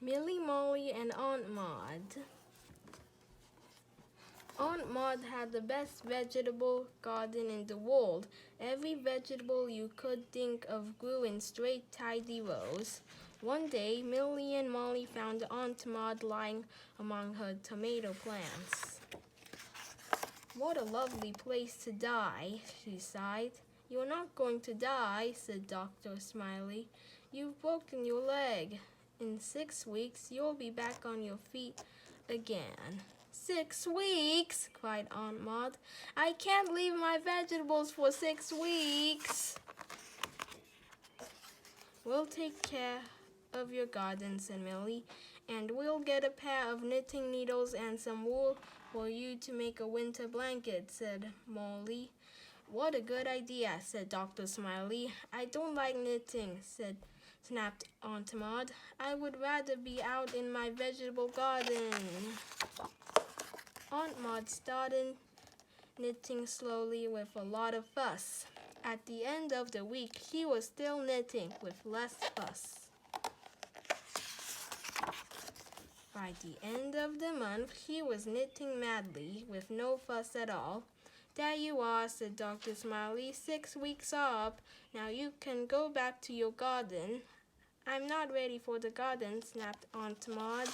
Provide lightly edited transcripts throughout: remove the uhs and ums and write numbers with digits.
Millie, Molly, and Aunt Maude. Aunt Maude had the best vegetable garden in the world. Every vegetable you could think of grew in straight, tidy rows. One day, Millie and Molly found Aunt Maude lying among her tomato plants. "What a lovely place to die," she sighed. "You're not going to die," said Dr. Smiley. "You've broken your leg. In 6 weeks, you'll be back on your feet again." "6 weeks!" cried Aunt Maude. "I can't leave my vegetables for 6 weeks." "We'll take care of your garden," said Millie, "and we'll get a pair of knitting needles and some wool for you to make a winter blanket," said Molly. "What a good idea," said Dr. Smiley. "I don't like knitting," snapped Aunt Maude. "I would rather be out in my vegetable garden." Aunt Maude started knitting slowly with a lot of fuss. At the end of the week, she was still knitting with less fuss. By the end of the month, she was knitting madly with no fuss at all. "There you are," said Dr. Smiley. 6 weeks are up. Now you can go back to your garden." "I'm not ready for the garden," snapped Aunt Maude.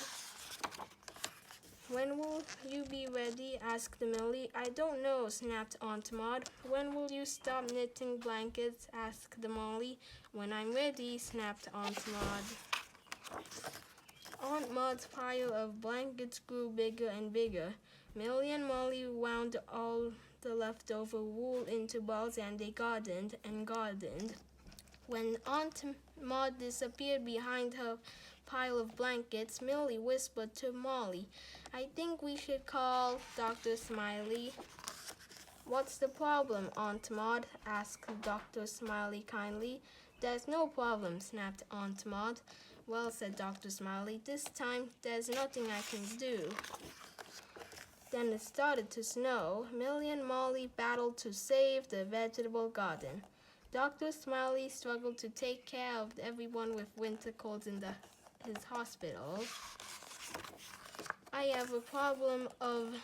"When will you be ready?" asked Millie. "I don't know," snapped Aunt Maude. "When will you stop knitting blankets?" asked Molly. "When I'm ready," snapped Aunt Maude. Aunt Maude's pile of blankets grew bigger and bigger. Millie and Molly wound all the leftover wool into balls, and they gardened and gardened. When Aunt Maude disappeared behind her pile of blankets, Millie whispered to Molly, "I think we should call Dr. Smiley." "What's the problem, Aunt Maude?" asked Dr. Smiley kindly. "There's no problem," snapped Aunt Maude. "Well," said Dr. Smiley, "this time there's nothing I can do." Then it started to snow. Millie and Molly battled to save the vegetable garden. Dr. Smiley struggled to take care of everyone with winter colds in his hospital. "I have a problem of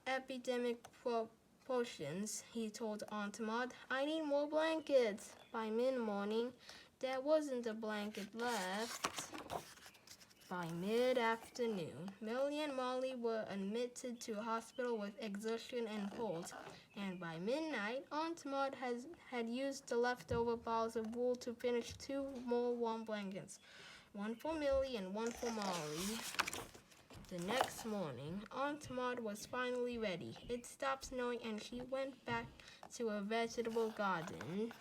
epidemic proportions," he told Aunt Maude. "I need more blankets." By mid-morning, there wasn't a blanket left. By mid-afternoon, Millie and Molly were admitted to hospital with exhaustion and colds. And by midnight, Aunt Maude had used the leftover balls of wool to finish 2 more warm blankets, one for Millie and one for Molly. The next morning, Aunt Maude was finally ready. It stopped snowing and she went back to her vegetable garden.